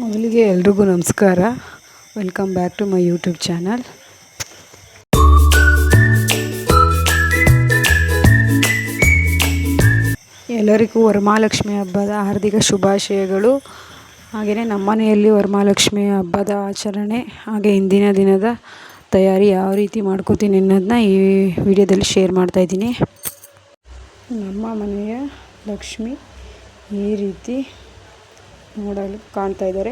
ಮೊದಲಿಗೆ ಎಲ್ರಿಗೂ ನಮಸ್ಕಾರ. Welcome back to my YouTube channel. ಎಲ್ಲರಿಗೂ ವರಮಹಾಲಕ್ಷ್ಮಿ ಹಬ್ಬದ ಹಾರ್ದಿಕ ಶುಭಾಶಯಗಳು. ಹಾಗೆಯೇ ನಮ್ಮ ಮನೆಯಲ್ಲಿ ವರಮಹಾಲಕ್ಷ್ಮಿ ಹಬ್ಬದ ಆಚರಣೆ ಹಾಗೆ ಇಂದಿನ ದಿನದ ತಯಾರಿ ಯಾವ ರೀತಿ ಮಾಡ್ಕೋತೀನಿ ಅನ್ನೋದನ್ನ ಈ ವಿಡಿಯೋದಲ್ಲಿ ಶೇರ್ ಮಾಡ್ತಾಯಿದ್ದೀನಿ. ನಮ್ಮ ಮನೆಯ ಲಕ್ಷ್ಮಿ ಈ ರೀತಿ ನೋಡಲು ಕಾಣ್ತಾ ಇದ್ದಾರೆ.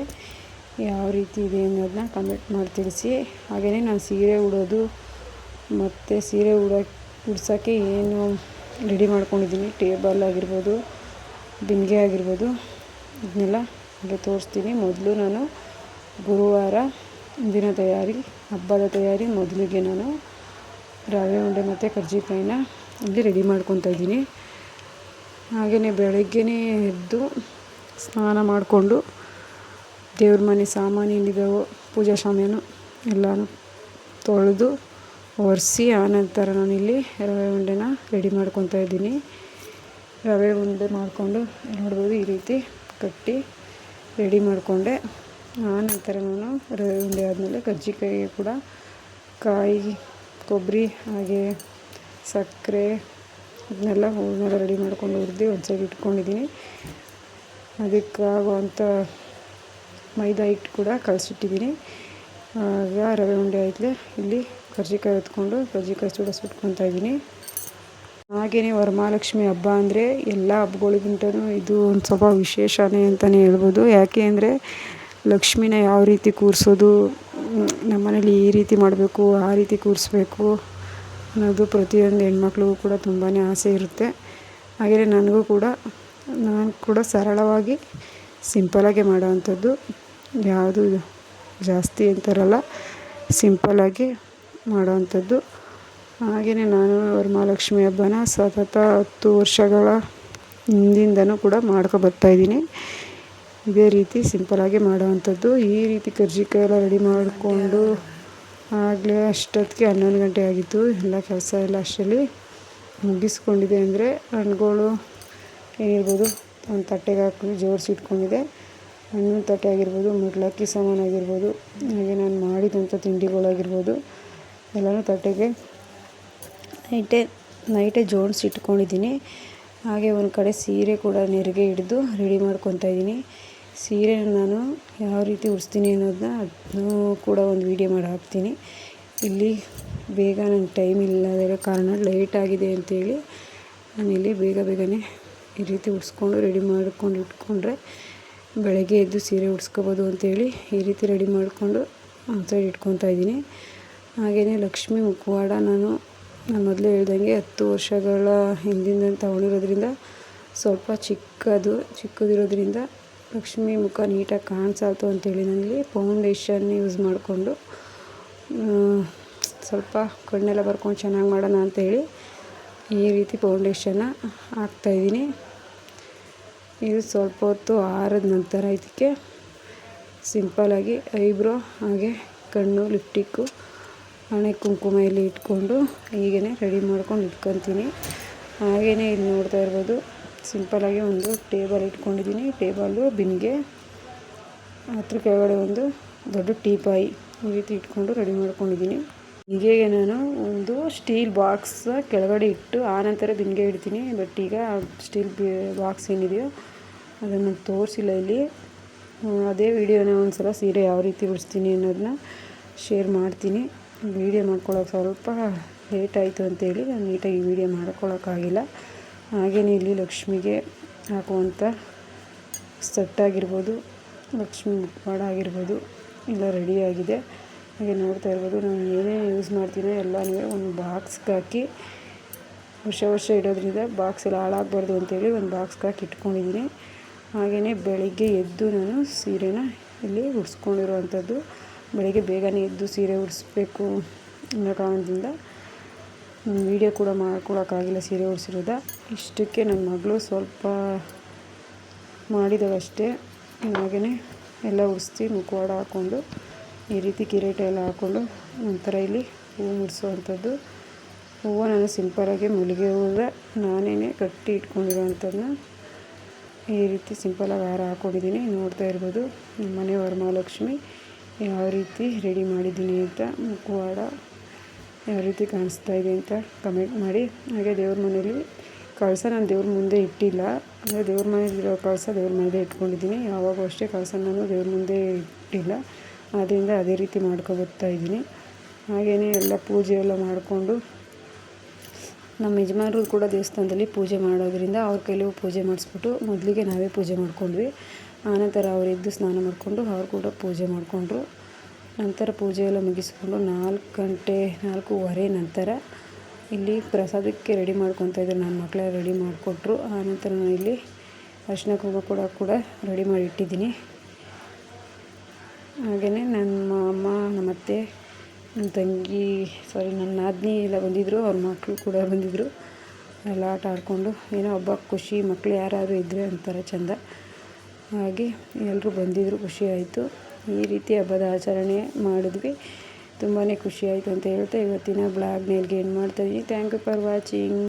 ಯಾವ ರೀತಿ ಇದೆ ಅನ್ನೋದನ್ನ ಕಮೆಂಟ್ ಮಾಡಿ ತಿಳಿಸಿ. ಹಾಗೆಯೇ ನಾನು ಸೀರೆ ಉಡೋದು ಮತ್ತು ಸೀರೆ ಉಡ್ಸೋಕ್ಕೆ ಏನು ರೆಡಿ ಮಾಡ್ಕೊಂಡಿದ್ದೀನಿ, ಟೇಬಲ್ ಆಗಿರ್ಬೋದು, ಬಿಂದಿಗೆ ಆಗಿರ್ಬೋದು, ಇದನ್ನೆಲ್ಲ ಹಾಗೆ ತೋರಿಸ್ತೀನಿ. ಮೊದಲು ನಾನು ಗುರುವಾರ ದಿನ ತಯಾರಿ, ಹಬ್ಬದ ತಯಾರಿ ಮೊದಲಿಗೆ ನಾನು ರವೆ ಉಂಡೆ ಮತ್ತು ಕರ್ಜಿಕಾಯಿನ ಇಲ್ಲಿ ರೆಡಿ ಮಾಡ್ಕೊತಾ ಇದ್ದೀನಿ. ಹಾಗೆಯೇ ಬೆಳಗ್ಗೆನೇ ಎದ್ದು ಸ್ನಾನ ಮಾಡಿಕೊಂಡು ದೇವ್ರ ಮನೆ ಸಾಮಾನು ಏನಿದ್ದಾವೋ ಪೂಜಾ ಸಾಮಾನು ಎಲ್ಲನೂ ತೊಳೆದು ಒರೆಸಿ ಆನಂತರ ನಾನಿಲ್ಲಿ ರವೆ ಉಂಡೆನ ರೆಡಿ ಮಾಡ್ಕೊತಾ ಇದ್ದೀನಿ. ರವೆ ಉಂಡೆ ಮಾಡಿಕೊಂಡು ನೋಡ್ಬೋದು ಈ ರೀತಿ ಕಟ್ಟಿ ರೆಡಿ ಮಾಡಿಕೊಂಡೆ. ಆನಂತರ ನಾನು ರವೆ ಉಂಡೆ ಆದಮೇಲೆ ಕರ್ಜಿಕಾಯಿಗೆ ಕೂಡ ಕಾಯಿ, ಕೊಬ್ಬರಿ ಹಾಗೆ ಸಕ್ಕರೆ ಇದನ್ನೆಲ್ಲ ಹೂರ್ಣೆಲ್ಲ ರೆಡಿ ಮಾಡ್ಕೊಂಡು ಹುರಿದು ಒಂದು ಸೈಡ್ ಇಟ್ಕೊಂಡಿದ್ದೀನಿ. ಅದಕ್ಕಾಗುವಂಥ ಮೈದಾ ಹಿಟ್ಟು ಕೂಡ ಕಲಸಿಟ್ಟಿದ್ದೀನಿ. ಆಗ ರವೆ ಉಂಡೆ ಆಯ್ತಲೆ ಇಲ್ಲಿ ಕರ್ಜಿಕಾಯಿ ಹೊತ್ಕೊಂಡು ಕರ್ಜಿಕಾಯಿ ಸುಟ್ಕೊತಾ ಇದ್ದೀನಿ. ಹಾಗೆಯೇ ವರಮಹಾಲಕ್ಷ್ಮಿ ಹಬ್ಬ ಅಂದರೆ ಎಲ್ಲ ಹಬ್ಬಗಳಿಗಿಂತನೂ ಇದು ಒಂದು ಸ್ವಲ್ಪ ವಿಶೇಷನೇ ಅಂತಲೇ ಹೇಳ್ಬೋದು. ಯಾಕೆ ಅಂದರೆ ಲಕ್ಷ್ಮಿನ ಯಾವ ರೀತಿ ಕೂರಿಸೋದು, ನಮ್ಮನೇಲಿ ಈ ರೀತಿ ಮಾಡಬೇಕು, ಆ ರೀತಿ ಕೂರಿಸ್ಬೇಕು ಅನ್ನೋದು ಪ್ರತಿಯೊಂದು ಹೆಣ್ಮಕ್ಳಿಗೂ ಕೂಡ ತುಂಬಾ ಆಸೆ ಇರುತ್ತೆ. ಹಾಗೆಯೇ ನಾನು ಕೂಡ ಸರಳವಾಗಿ ಸಿಂಪಲಾಗಿ ಮಾಡೋವಂಥದ್ದು, ಯಾವುದು ಜಾಸ್ತಿ ಅಂತಾರಲ್ಲ, ಸಿಂಪಲ್ಲಾಗಿ ಮಾಡೋವಂಥದ್ದು. ಹಾಗೆಯೇ ನಾನು ವರಮಹಾಲಕ್ಷ್ಮಿ ಹಬ್ಬನ ಸತತ 10 ವರ್ಷಗಳ ಹಿಂದಿಂದನೂ ಕೂಡ ಬರ್ತಾಯಿದ್ದೀನಿ. ಇದೇ ರೀತಿ ಸಿಂಪಲಾಗಿ ಮಾಡೋವಂಥದ್ದು. ಈ ರೀತಿ ಕರ್ಜಿಕಾಯಿ ಎಲ್ಲ ರೆಡಿ ಮಾಡಿಕೊಂಡು ಆಗಲೇ ಅಷ್ಟೊತ್ತಿಗೆ 11 ಗಂಟೆ ಆಗಿತ್ತು. ಎಲ್ಲ ಕೆಲಸ ಎಲ್ಲ ಅಷ್ಟರಲ್ಲಿ ಮುಗಿಸ್ಕೊಂಡಿದೆ. ಅಂದರೆ ಹಣ್ಣುಗಳು ಏನಿರ್ಬೋದು ಒಂದು ತಟ್ಟೆಗೆ ಹಾಕಿ ಜೋಡಿಸಿ ಇಟ್ಕೊಂಡಿದ್ದೆ. ಹಣ್ಣಿನ ತಟ್ಟೆ ಆಗಿರ್ಬೋದು, ಮಂಗಳಾರತಿ ಸಾಮಾನು ಆಗಿರ್ಬೋದು, ಹಾಗೆ ನಾನು ಮಾಡಿದಂಥ ತಿಂಡಿಗಳಾಗಿರ್ಬೋದು ಎಲ್ಲನೂ ತಟ್ಟೆಗೆ ನೈಟೇ ಜೋಡಿಸಿ ಇಟ್ಕೊಂಡಿದ್ದೀನಿ. ಹಾಗೆ ಒಂದು ಕಡೆ ಸೀರೆ ಕೂಡ ನೆರಿಗೆ ಹಿಡಿದು ರೆಡಿ ಮಾಡ್ಕೊತಾ ಇದ್ದೀನಿ. ಸೀರೆ ನಾನು ಯಾವ ರೀತಿ ಉಡಿಸ್ತೀನಿ ಅನ್ನೋದನ್ನ ಅದನ್ನೂ ಕೂಡ ಒಂದು ವೀಡಿಯೋ ಮಾಡಿ ಹಾಕ್ತೀನಿ. ಇಲ್ಲಿ ಬೇಗ ನನಗೆ ಟೈಮ್ ಇಲ್ಲದಿರೋ ಕಾರಣ ಲೇಟ್ ಆಗಿದೆ ಅಂತೇಳಿ ನಾನಿಲ್ಲಿ ಬೇಗನೆ ಈ ರೀತಿ ಉಡಿಸ್ಕೊಂಡು ರೆಡಿ ಮಾಡ್ಕೊಂಡು ಇಟ್ಕೊಂಡ್ರೆ ಬೆಳಗ್ಗೆ ಎದ್ದು ಸೀರೆ ಉಡಿಸ್ಕೋಬೋದು ಅಂತೇಳಿ ಈ ರೀತಿ ರೆಡಿ ಮಾಡಿಕೊಂಡು ಒಂದು ಸೈಡ್ ಇಟ್ಕೊತಾ ಇದ್ದೀನಿ. ಹಾಗೆಯೇ ಲಕ್ಷ್ಮಿ ಮುಖವಾಡ ನಾನು ಮೊದಲೇ ಹೇಳ್ದಂಗೆ 10 ವರ್ಷಗಳ ಹಿಂದಿಂದ ತೊಗೊಂಡಿರೋದ್ರಿಂದ ಸ್ವಲ್ಪ ಚಿಕ್ಕದಿರೋದ್ರಿಂದ ಲಕ್ಷ್ಮಿ ಮುಖ ನೀಟಾಗಿ ಕಾಣಿಸಲ್ತು ಅಂತೇಳಿ ನಾನಿಲ್ಲಿ ಫೌಂಡೇಶನ್ ಯೂಸ್ ಮಾಡಿಕೊಂಡು ಸ್ವಲ್ಪ ಕಣ್ಣೆಲ್ಲ ಬರ್ಕೊಂಡು ಚೆನ್ನಾಗಿ ಮಾಡೋಣ ಅಂತೇಳಿ ಈ ರೀತಿ ಫೌಂಡೇಶನ್ನ ಹಾಕ್ತಾಯಿದ್ದೀನಿ. ಇದು ಸ್ವಲ್ಪ ಹೊತ್ತು ಆರಿದ ನಂತರ ಇದಕ್ಕೆ ಸಿಂಪಲಾಗಿ ಐಬ್ರೋ ಹಾಗೆ ಕಣ್ಣು, ಲಿಪ್ಟಿಕ್ಕು, ಹಣೆ ಕುಂಕುಮ ಇಲ್ಲಿ ಇಟ್ಕೊಂಡು ಹೀಗೇ ರೆಡಿ ಮಾಡ್ಕೊಂಡು ಇಟ್ಕೊತೀನಿ. ಹಾಗೆಯೇ ಇಲ್ಲಿ ನೋಡ್ತಾ ಇರ್ಬೋದು ಸಿಂಪಲಾಗಿ ಒಂದು ಟೇಬಲ್ ಇಟ್ಕೊಂಡಿದ್ದೀನಿ. ಟೇಬಲ್ಲು, ಬಿಂದಿಗೆ, ಅದ್ರ ಕೆಳಗಡೆ ಒಂದು ದೊಡ್ಡ ಟೀಪಾಯಿ ಈ ರೀತಿ ಇಟ್ಕೊಂಡು ರೆಡಿ ಮಾಡ್ಕೊಂಡಿದ್ದೀನಿ. ಬಿಂದಿಗೆಗೆ ನಾನು ಒಂದು ಸ್ಟೀಲ್ ಬಾಕ್ಸ್ ಕೆಳಗಡೆ ಇಟ್ಟು ಆನಂತರ ಬಿಂದಿಗೆ ಇಡ್ತೀನಿ. ಬಟ್ ಈಗ ಸ್ಟೀಲ್ ಬಾಕ್ಸ್ ಏನಿದೆಯೋ ಅದನ್ನು ತೋರಿಸಿಲ್ಲ ಇಲ್ಲಿ. ಅದೇ ವಿಡಿಯೋನ ಒಂದು ಸಲ ಸೀರೆ ಯಾವ ರೀತಿ ಉಡಿಸ್ತೀನಿ ಅನ್ನೋದನ್ನ ಶೇರ್ ಮಾಡ್ತೀನಿ. ವೀಡಿಯೋ ಮಾಡ್ಕೊಳ್ಳೋಕೆ ಸ್ವಲ್ಪ ಲೇಟ್ ಆಯಿತು ಅಂತೇಳಿ ನಾನು ನೀಟಾಗಿ ವೀಡಿಯೋ ಮಾಡ್ಕೊಳ್ಳೋಕ್ಕಾಗಿಲ್ಲ. ಹಾಗೆಯೇ ಇಲ್ಲಿ ಲಕ್ಷ್ಮಿಗೆ ಹಾಕುವಂಥ ಸೆಟ್ಟಾಗಿರ್ಬೋದು, ಲಕ್ಷ್ಮಿ ಮುಖವಾಡ ಆಗಿರ್ಬೋದು ಎಲ್ಲ ರೆಡಿಯಾಗಿದೆ. ಹಾಗೆ ನೋಡ್ತಾ ಇರ್ಬೋದು ನಾನು ಏನೇ ಯೂಸ್ ಮಾಡ್ತೀನೋ ಎಲ್ಲನೂ ಒಂದು ಬಾಕ್ಸ್ಗೆ ಹಾಕಿ ವರ್ಷ ಇಡೋದ್ರಿಂದ ಬಾಕ್ಸ್ ಎಲ್ಲ ಹಾಳಾಗಬಾರ್ದು ಅಂತೇಳಿ ಒಂದು ಬಾಕ್ಸ್ಗೆ ಹಾಕಿ ಇಟ್ಕೊಂಡಿದ್ದೀನಿ. ಹಾಗೆಯೇ ಬೆಳಿಗ್ಗೆ ಎದ್ದು ನಾನು ಸೀರೆನ ಇಲ್ಲಿ ಉಡಿಸ್ಕೊಂಡಿರೋವಂಥದ್ದು. ಬೆಳಿಗ್ಗೆ ಬೇಗನೆ ಎದ್ದು ಸೀರೆ ಉಡಿಸ್ಬೇಕು ಅನ್ನೋ ಕಾರಣದಿಂದ ವೀಡಿಯೋ ಕೂಡ ಮಾಡ್ಕೊಳಕ್ಕಾಗಿಲ್ಲ ಸೀರೆ ಉಡಿಸಿರೋದ. ಇಷ್ಟಕ್ಕೆ ನನ್ನ ಮಗಳು ಸ್ವಲ್ಪ ಮಾಡಿದವಷ್ಟೇ. ಹಾಗೆಯೇ ಎಲ್ಲ ಉಡಿಸಿ ಮುಖವಾಡ ಹಾಕ್ಕೊಂಡು ಈ ರೀತಿ ಕಿರೀಟ ಎಲ್ಲ ಹಾಕ್ಕೊಂಡು ನಂತರ ಇಲ್ಲಿ ಹೂವು ಮುಡಿಸೋವಂಥದ್ದು. ಹೂವು ನಾನು ಸಿಂಪಲಾಗಿ ಮಲ್ಲಿಗೆ ಹೂವು ನಾನೇ ಕಟ್ಟಿ ಇಟ್ಕೊಂಡಿರೋವಂಥದ್ದನ್ನ ಈ ರೀತಿ ಸಿಂಪಲಾಗಿ ಹಾರ ಹಾಕ್ಕೊಂಡಿದ್ದೀನಿ. ನೋಡ್ತಾ ಇರ್ಬೋದು ನಮ್ಮ ಮನೆ ವರಮಹಾಲಕ್ಷ್ಮಿ ಯಾವ ರೀತಿ ರೆಡಿ ಮಾಡಿದ್ದೀನಿ ಅಂತ. ಮುಖವಾಡ ಯಾವ ರೀತಿ ಕಾಣಿಸ್ತಾ ಇದೆ ಅಂತ ಕಮೆಂಟ್ ಮಾಡಿ. ಹಾಗೆ ದೇವ್ರ ಮನೇಲಿ ಕಳಸ ನಾನು ದೇವ್ರ ಮುಂದೆ ಇಟ್ಟಿಲ್ಲ. ಅಂದರೆ ದೇವ್ರ ಮನೇಲಿರೋ ಕಳಸ ದೇವ್ರ ಮುಂದೆ ಇಟ್ಕೊಂಡಿದ್ದೀನಿ. ಯಾವಾಗೂ ಅಷ್ಟೇ ಕಳಸ ನಾನು ದೇವ್ರ ಮುಂದೆ ಇಟ್ಟಿಲ್ಲ. ಆದ್ದರಿಂದ ಅದೇ ರೀತಿ ಮಾಡ್ಕೊಬರ್ತಾ ಇದ್ದೀನಿ. ಹಾಗೆಯೇ ಎಲ್ಲ ಪೂಜೆ ಎಲ್ಲ ಮಾಡಿಕೊಂಡು ನಮ್ಮ ಯಜಮಾನರು ಕೂಡ ದೇವಸ್ಥಾನದಲ್ಲಿ ಪೂಜೆ ಮಾಡೋದ್ರಿಂದ ಅವ್ರ ಕೈಲೂ ಪೂಜೆ ಮಾಡಿಸ್ಬಿಟ್ಟು ಮೊದಲಿಗೆ ನಾವೇ ಪೂಜೆ ಮಾಡ್ಕೊಂಡ್ವಿ. ಆನಂತರ ಅವರಿದ್ದು ಸ್ನಾನ ಮಾಡಿಕೊಂಡು ಅವ್ರು ಕೂಡ ಪೂಜೆ ಮಾಡಿಕೊಂಡ್ರು. ನಂತರ ಪೂಜೆ ಎಲ್ಲ ಮುಗಿಸ್ಕೊಂಡು 4:30 ನಂತರ ಇಲ್ಲಿ ಪ್ರಸಾದಕ್ಕೆ ರೆಡಿ ಮಾಡ್ಕೊತಾ ಇದ್ದರು. ನನ್ನ ಮಕ್ಕಳೇ ರೆಡಿ ಮಾಡಿಕೊಟ್ರು. ಆನಂತರ ನಾನು ಇಲ್ಲಿ ಅರಿಶಿನ ಕುಂಕುಮ ಕೂಡ ರೆಡಿ ಮಾಡಿ ಇಟ್ಟಿದ್ದೀನಿ. ಹಾಗೆಯೇ ನಮ್ಮ ಅಮ್ಮ, ನಮ್ಮ ಅತ್ತೆ, ನನ್ನ ತಂಗಿ ನನ್ನ ನಾದಿನಿ ಎಲ್ಲ ಬಂದಿದ್ದರು. ಅವ್ರ ಮಕ್ಕಳು ಕೂಡ ಬಂದಿದ್ದರು. ಎಲ್ಲ ಆಟ ಆಡಿಕೊಂಡು ಏನೋ ಹಬ್ಬ ಖುಷಿ. ಮಕ್ಕಳು ಯಾರಾದರೂ ಇದ್ದರೆ ಒಂಥರ ಚೆಂದ. ಹಾಗೆ ಎಲ್ಲರೂ ಬಂದಿದ್ದರು, ಖುಷಿ ಆಯಿತು. ಈ ರೀತಿ ಹಬ್ಬದ ಆಚರಣೆ ಮಾಡಿದ್ವಿ. ತುಂಬಾ ಖುಷಿ ಆಯಿತು ಅಂತ ಹೇಳ್ತಾ ಇವತ್ತಿನ ಬ್ಲಾಗ್ನ ಇಲ್ಲಿಗೆ ಎಂಡ್ ಮಾಡ್ತಾಯಿದ್ದೀನಿ. Thank you for watching.